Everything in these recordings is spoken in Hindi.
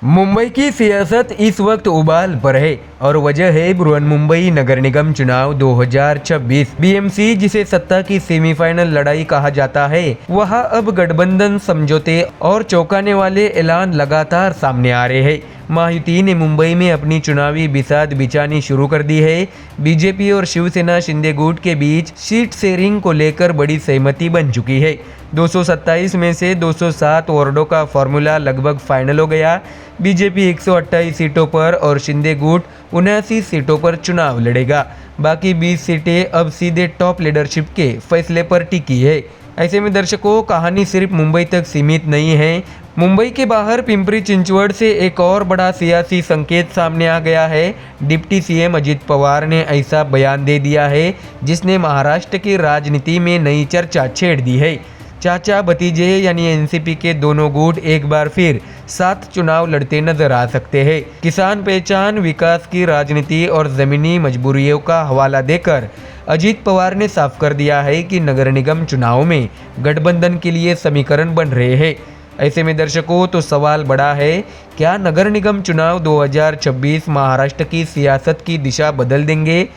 मुंबई की सियासत इस वक्त उबाल पर है और वजह है बृहन्मुंबई नगर निगम चुनाव 2026। बीएमसी, जिसे सत्ता की सेमीफाइनल लड़ाई कहा जाता है, वहां अब गठबंधन समझौते और चौंकाने वाले ऐलान लगातार सामने आ रहे हैं। महायुति ने मुंबई में अपनी चुनावी बिसात बिछानी शुरू कर दी है। बीजेपी और शिवसेना शिंदे गुट के बीच सीट शेयरिंग को लेकर बड़ी सहमति बन चुकी है। 227 में से 207 वार्डों का फॉर्मूला लगभग फाइनल हो गया। बीजेपी 128 सीटों पर और शिंदे गुट 79 सीटों पर चुनाव लड़ेगा। बाकी 20 सीटें अब सीधे टॉप लीडरशिप के फैसले पर टिकी है। ऐसे में दर्शकों, कहानी सिर्फ मुंबई तक सीमित नहीं है। मुंबई के बाहर पिंपरी चिंचवड़ से एक और बड़ा सियासी संकेत सामने आ गया है। डिप्टी सीएम अजित पवार ने ऐसा बयान दे दिया है जिसने महाराष्ट्र की राजनीति में नई चर्चा छेड़ दी है। चाचा भतीजे यानी एनसीपी के दोनों गुट एक बार फिर साथ चुनाव लड़ते नजर आ सकते हैं। किसान पहचान, विकास की राजनीति और जमीनी मजबूरियों का हवाला देकर अजित पवार ने साफ कर दिया है कि नगर निगम चुनाव में गठबंधन के लिए समीकरण बन रहे हैं। ऐसे में दर्शकों, तो सवाल बड़ा है, क्या नगर निगम चुनाव 2026 महाराष्ट्र की सियासत की दिशा बदल देंगे?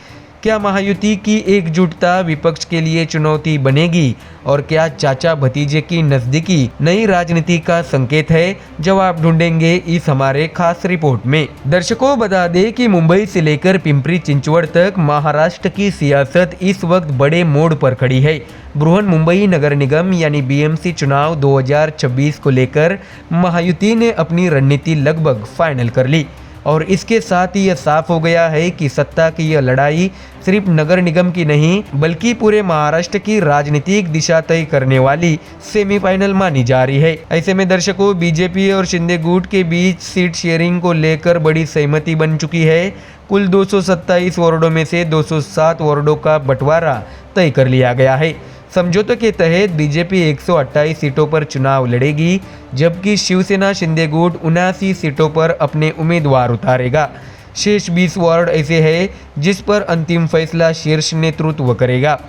क्या महायुति की एकजुटता विपक्ष के लिए चुनौती बनेगी और क्या चाचा भतीजे की नजदीकी नई राजनीति का संकेत है? जवाब ढूंढेंगे इस हमारे खास रिपोर्ट में। दर्शकों, बता दें कि मुंबई से लेकर पिंपरी चिंचवड़ तक महाराष्ट्र की सियासत इस वक्त बड़े मोड़ पर खड़ी है। बृहन्मुंबई नगर निगम यानी बीएमसी चुनाव 2026 को लेकर महायुति ने अपनी रणनीति लगभग फाइनल कर ली और इसके साथ ही यह साफ हो गया है कि सत्ता की यह लड़ाई सिर्फ नगर निगम की नहीं बल्कि पूरे महाराष्ट्र की राजनीतिक दिशा तय करने वाली सेमीफाइनल मानी जा रही है। ऐसे में दर्शकों, बीजेपी और शिंदे गुट के बीच सीट शेयरिंग को लेकर बड़ी सहमति बन चुकी है। कुल 227 वार्डों में से 207 वार्डों का बंटवारा तय कर लिया गया है। समझौते के तहत बीजेपी 128 सीटों पर चुनाव लड़ेगी, जबकि शिवसेना शिंदे गुट 79 सीटों पर अपने उम्मीदवार उतारेगा। शेष 20 वार्ड ऐसे हैं जिस पर अंतिम फैसला शीर्ष नेतृत्व करेगा।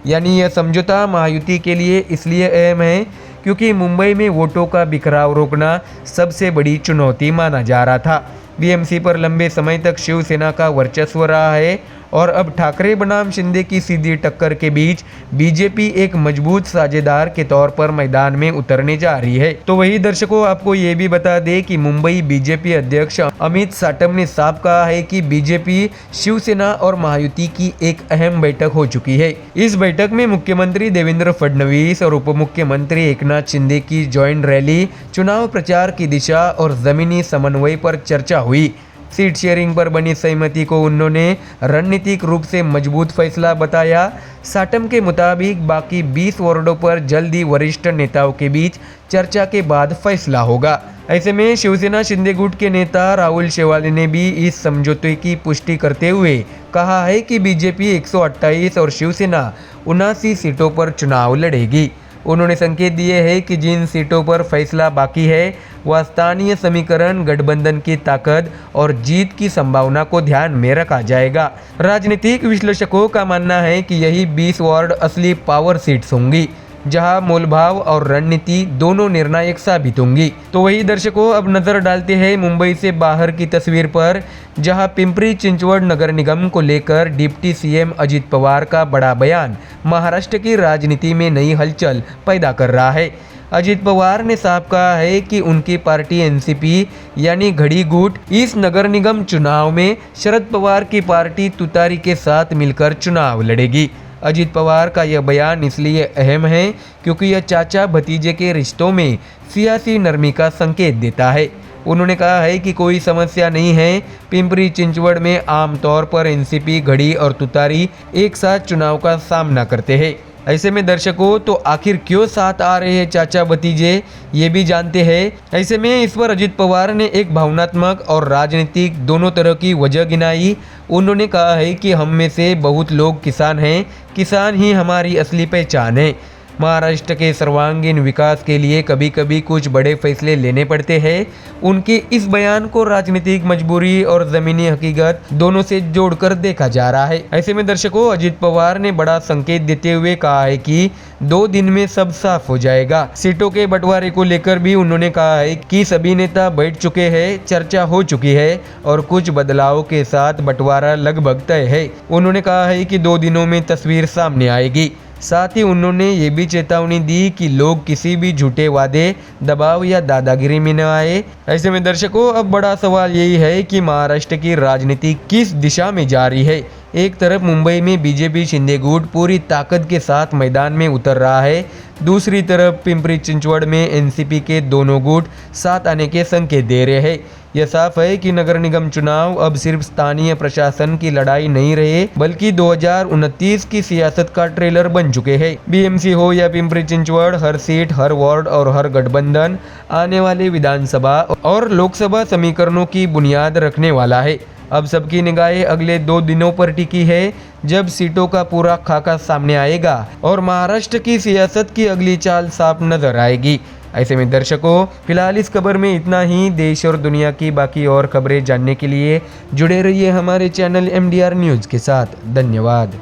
यानी यह समझौता महायुति के लिए इसलिए अहम है क्योंकि मुंबई में वोटों का बिखराव रोकना सबसे बड़ी चुनौती माना जा रहा था। बीएमसी पर लंबे समय तक शिवसेना का वर्चस्व रहा है और अब ठाकरे बनाम शिंदे की सीधी टक्कर के बीच बीजेपी एक मजबूत साझेदार के तौर पर मैदान में उतरने जा रही है। तो वही दर्शकों, आपको ये भी बता दें कि मुंबई बीजेपी अध्यक्ष अमित साटम ने साफ कहा है कि बीजेपी, शिवसेना और महायुति की एक अहम बैठक हो चुकी है। इस बैठक में मुख्यमंत्री देवेंद्र फडणवीस और उप मुख्यमंत्री एकनाथ शिंदे की ज्वाइंट रैली, चुनाव प्रचार की दिशा और जमीनी समन्वय पर चर्चा हुई। सीट शेयरिंग पर बनी सहमति को उन्होंने रणनीतिक रूप से मजबूत फैसला बताया। साटम के मुताबिक बाकी 20 वार्डों पर जल्द ही वरिष्ठ नेताओं के बीच चर्चा के बाद फैसला होगा। ऐसे में शिवसेना शिंदे गुट के नेता राहुल शेवाले ने भी इस समझौते की पुष्टि करते हुए कहा है कि बीजेपी 128 और शिवसेना 79 सीटों पर चुनाव लड़ेगी। उन्होंने संकेत दिए हैं कि जिन सीटों पर फैसला बाकी है वह स्थानीय समीकरण, गठबंधन की ताकत और जीत की संभावना को ध्यान में रखा जाएगा। राजनीतिक विश्लेषकों का मानना है कि यही 20 वार्ड असली पावर सीट्स होंगी, जहां मोलभाव और रणनीति दोनों निर्णायक साबित होंगी। तो वही दर्शकों, अब नजर डालते हैं मुंबई से बाहर की तस्वीर पर, जहां पिंपरी चिंचवड़ नगर निगम को लेकर डिप्टी सीएम अजित पवार का बड़ा बयान महाराष्ट्र की राजनीति में नई हलचल पैदा कर रहा है। अजित पवार ने साफ कहा है कि उनकी पार्टी एनसीपी यानी घड़ी गुट इस नगर निगम चुनाव में शरद पवार की पार्टी तुतारी के साथ मिलकर चुनाव लड़ेगी। अजित पवार का यह बयान इसलिए अहम है क्योंकि यह चाचा भतीजे के रिश्तों में सियासी नरमी का संकेत देता है। उन्होंने कहा है कि कोई समस्या नहीं है। पिंपरी चिंचवड़ में आमतौर पर एनसीपी, घड़ी और तुतारी एक साथ चुनाव का सामना करते हैं। ऐसे में दर्शकों, तो आखिर क्यों साथ आ रहे हैं चाचा भतीजे, ये भी जानते हैं। ऐसे में इस पर अजित पवार ने एक भावनात्मक और राजनीतिक दोनों तरह की वजह गिनाई। उन्होंने कहा है कि हम में से बहुत लोग किसान हैं, किसान ही हमारी असली पहचान है। महाराष्ट्र के सर्वांगीण विकास के लिए कभी कभी कुछ बड़े फैसले लेने पड़ते हैं। उनके इस बयान को राजनीतिक मजबूरी और जमीनी हकीकत दोनों से जोड़कर देखा जा रहा है। ऐसे में दर्शकों, अजित पवार ने बड़ा संकेत देते हुए कहा है कि 2 दिन में सब साफ हो जाएगा। सीटों के बंटवारे को लेकर भी उन्होंने कहा है कि सभी नेता बैठ चुके हैं, चर्चा हो चुकी है और कुछ बदलाव के साथ बंटवारा लगभग तय है। उन्होंने कहा है कि 2 दिनों में तस्वीर सामने आएगी। साथ ही उन्होंने ये भी चेतावनी दी कि लोग किसी भी झूठे वादे, दबाव या दादागिरी में न आए। ऐसे में दर्शकों, अब बड़ा सवाल यही है कि महाराष्ट्र की राजनीति किस दिशा में जा रही है। एक तरफ मुंबई में बीजेपी शिंदे गुट पूरी ताकत के साथ मैदान में उतर रहा है, दूसरी तरफ पिंपरी चिंचवड़ में एनसीपी के दोनों गुट साथ आने के संकेत दे रहे हैं। यह साफ है कि नगर निगम चुनाव अब सिर्फ स्थानीय प्रशासन की लड़ाई नहीं रहे, बल्कि 2029 की सियासत का ट्रेलर बन चुके हैं। बीएमसी हो या पिंपरी चिंचवड़, हर सीट, हर वार्ड और हर गठबंधन आने वाले विधानसभा और लोकसभा समीकरणों की बुनियाद रखने वाला है। अब सबकी निगाहें अगले 2 दिनों पर टिकी है, जब सीटों का पूरा खाका सामने आएगा और महाराष्ट्र की सियासत की अगली चाल साफ नजर आएगी। ऐसे में दर्शकों, फिलहाल इस खबर में इतना ही। देश और दुनिया की बाकी और खबरें जानने के लिए जुड़े रहिए हमारे चैनल MDR न्यूज़ के साथ। धन्यवाद।